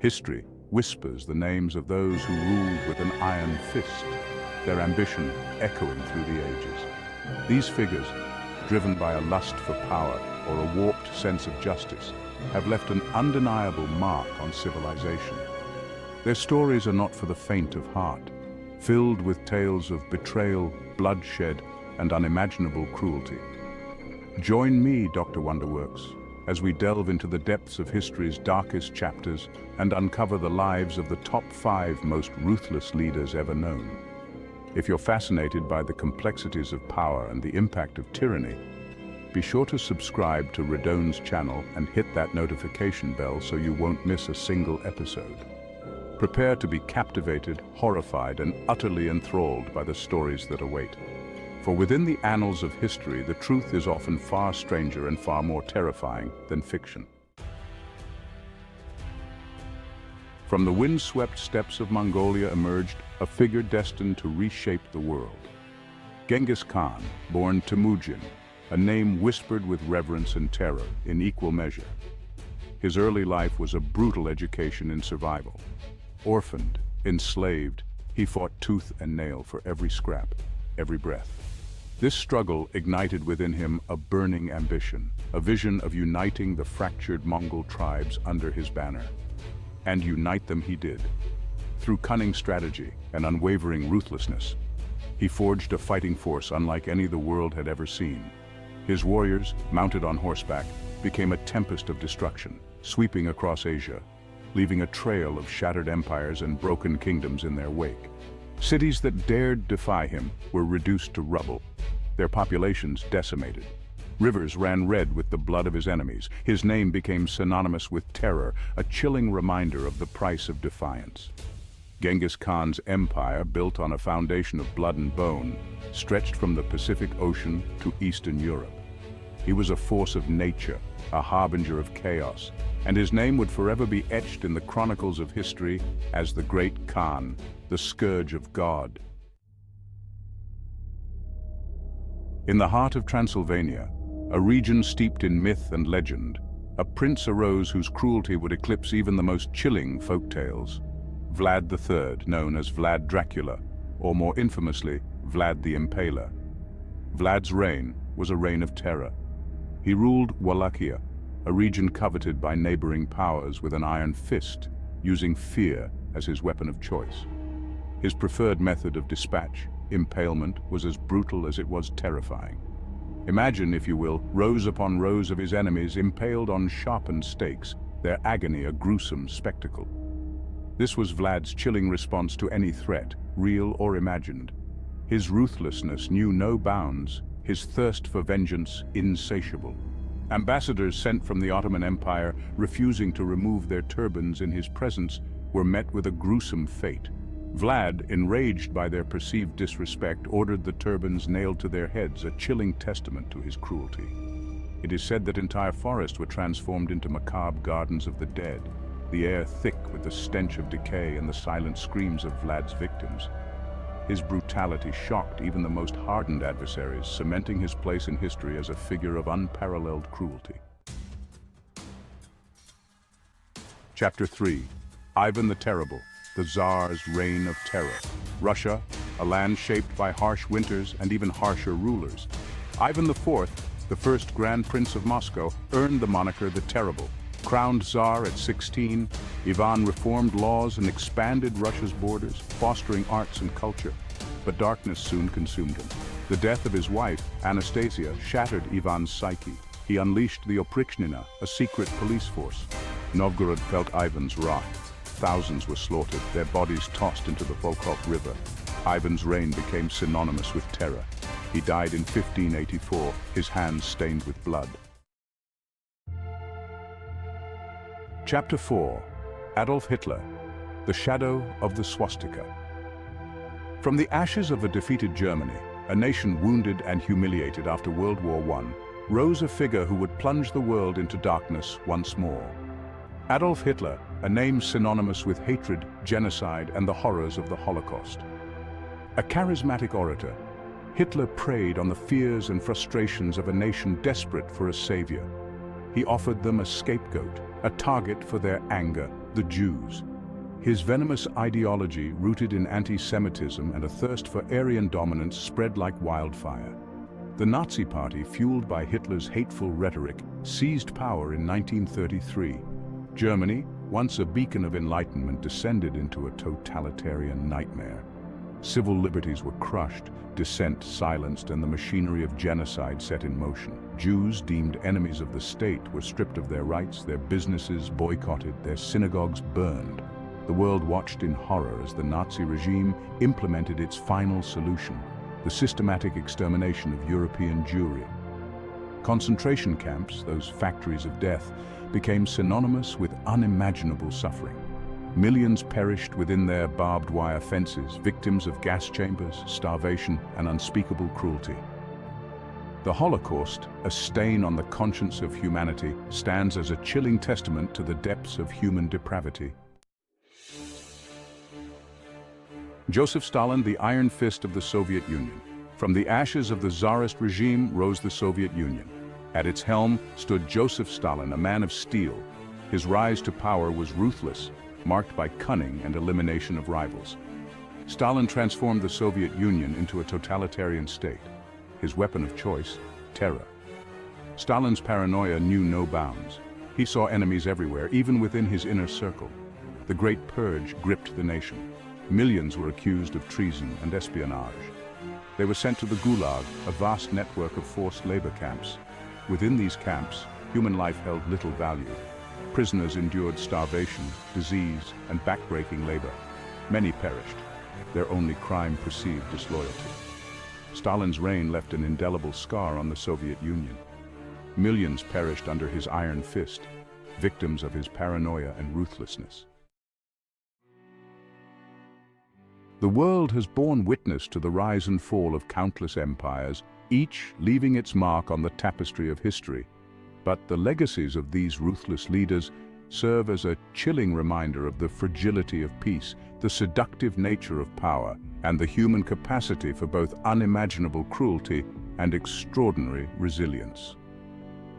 History whispers the names of those who ruled with an iron fist, their ambition echoing through the ages. These figures, driven by a lust for power or a warped sense of justice, have left an undeniable mark on civilization. Their stories are not for the faint of heart, filled with tales of betrayal, bloodshed, and unimaginable cruelty. Join me, Dr. Wonderworks, as we delve into the depths of history's darkest chapters and uncover the lives of the top 5 most ruthless leaders ever known. If you're fascinated by the complexities of power and the impact of tyranny, be sure to subscribe to Radon's channel and hit that notification bell so you won't miss a single episode. Prepare to be captivated, horrified, and utterly enthralled by the stories that await. For within the annals of history, the truth is often far stranger and far more terrifying than fiction. From the wind-swept steppes of Mongolia emerged a figure destined to reshape the world. Genghis Khan, born Temujin, a name whispered with reverence and terror in equal measure. His early life was a brutal education in survival. Orphaned, enslaved, he fought tooth and nail for every scrap, every breath. This struggle ignited within him a burning ambition, a vision of uniting the fractured Mongol tribes under his banner. And unite them he did. Through cunning strategy and unwavering ruthlessness, he forged a fighting force unlike any the world had ever seen. His warriors, mounted on horseback, became a tempest of destruction, sweeping across Asia, leaving a trail of shattered empires and broken kingdoms in their wake. Cities that dared defy him were reduced to rubble, their populations decimated. Rivers ran red with the blood of his enemies. His name became synonymous with terror, a chilling reminder of the price of defiance. Genghis Khan's empire, built on a foundation of blood and bone, stretched from the Pacific Ocean to Eastern Europe. He was a force of nature, a harbinger of chaos, and his name would forever be etched in the chronicles of history as the Great Khan, the Scourge of God. In the heart of Transylvania, a region steeped in myth and legend, a prince arose whose cruelty would eclipse even the most chilling folk tales. Vlad III, known as Vlad Dracula, or more infamously, Vlad the Impaler. Vlad's reign was a reign of terror. He ruled Wallachia, a region coveted by neighboring powers, with an iron fist, using fear as his weapon of choice. His preferred method of dispatch, impalement, was as brutal as it was terrifying. Imagine, if you will, rows upon rows of his enemies impaled on sharpened stakes, their agony a gruesome spectacle. This was Vlad's chilling response to any threat, real or imagined. His ruthlessness knew no bounds, his thirst for vengeance insatiable. Ambassadors sent from the Ottoman Empire, refusing to remove their turbans in his presence, were met with a gruesome fate. Vlad, enraged by their perceived disrespect, ordered the turbans nailed to their heads, a chilling testament to his cruelty. It is said that entire forests were transformed into macabre gardens of the dead, the air thick with the stench of decay and the silent screams of Vlad's victims. His brutality shocked even the most hardened adversaries, cementing his place in history as a figure of unparalleled cruelty. Chapter 3. Ivan the Terrible, the Tsar's Reign of Terror. Russia, a land shaped by harsh winters and even harsher rulers. Ivan IV, the first Grand Prince of Moscow, earned the moniker the Terrible. Crowned Tsar at 16, Ivan reformed laws and expanded Russia's borders, fostering arts and culture. But darkness soon consumed him. The death of his wife, Anastasia, shattered Ivan's psyche. He unleashed the Oprichnina, a secret police force. Novgorod felt Ivan's wrath. Thousands were slaughtered, their bodies tossed into the Volkhov River. Ivan's reign became synonymous with terror. He died in 1584, his hands stained with blood. Chapter 4. Adolf Hitler, the Shadow of the Swastika. From the ashes of a defeated Germany, a nation wounded and humiliated after World War I, rose a figure who would plunge the world into darkness once more. Adolf Hitler, a name synonymous with hatred, genocide, and the horrors of the Holocaust. A charismatic orator, Hitler preyed on the fears and frustrations of a nation desperate for a savior. He offered them a scapegoat, a target for their anger, the Jews. His venomous ideology, rooted in anti-Semitism and a thirst for Aryan dominance, spread like wildfire. The Nazi Party, fueled by Hitler's hateful rhetoric, seized power in 1933. Germany, once a beacon of enlightenment, descended into a totalitarian nightmare. Civil liberties were crushed, dissent silenced, and the machinery of genocide set in motion. Jews, deemed enemies of the state, were stripped of their rights, their businesses boycotted, their synagogues burned. The world watched in horror as the Nazi regime implemented its final solution, the systematic extermination of European Jewry. Concentration camps, those factories of death, became synonymous with unimaginable suffering. Millions perished within their barbed wire fences, victims of gas chambers, starvation, and unspeakable cruelty. The Holocaust, a stain on the conscience of humanity, stands as a chilling testament to the depths of human depravity. Joseph Stalin, the iron fist of the Soviet Union. From the ashes of the Tsarist regime rose the Soviet Union. At its helm stood Joseph Stalin, a man of steel. His rise to power was ruthless, marked by cunning and elimination of rivals. Stalin transformed the Soviet Union into a totalitarian state. His weapon of choice, terror. Stalin's paranoia knew no bounds. He saw enemies everywhere, even within his inner circle. The Great Purge gripped the nation. Millions were accused of treason and espionage. They were sent to the Gulag, a vast network of forced labor camps. Within these camps, human life held little value. Prisoners endured starvation, disease, and backbreaking labor. Many perished, their only crime perceived disloyalty. Stalin's reign left an indelible scar on the Soviet Union. Millions perished under his iron fist, victims of his paranoia and ruthlessness. The world has borne witness to the rise and fall of countless empires, each leaving its mark on the tapestry of history. But the legacies of these ruthless leaders serve as a chilling reminder of the fragility of peace, the seductive nature of power, and the human capacity for both unimaginable cruelty and extraordinary resilience.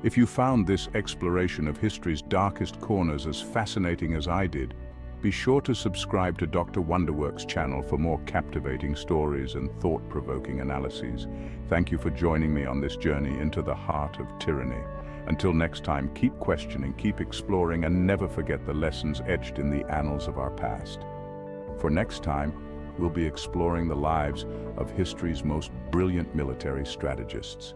If you found this exploration of history's darkest corners as fascinating as I did, be sure to subscribe to Dr. Wonderworks' channel for more captivating stories and thought-provoking analyses. Thank you for joining me on this journey into the heart of tyranny. Until next time, keep questioning, keep exploring, and never forget the lessons etched in the annals of our past. For next time, we'll be exploring the lives of history's most brilliant military strategists.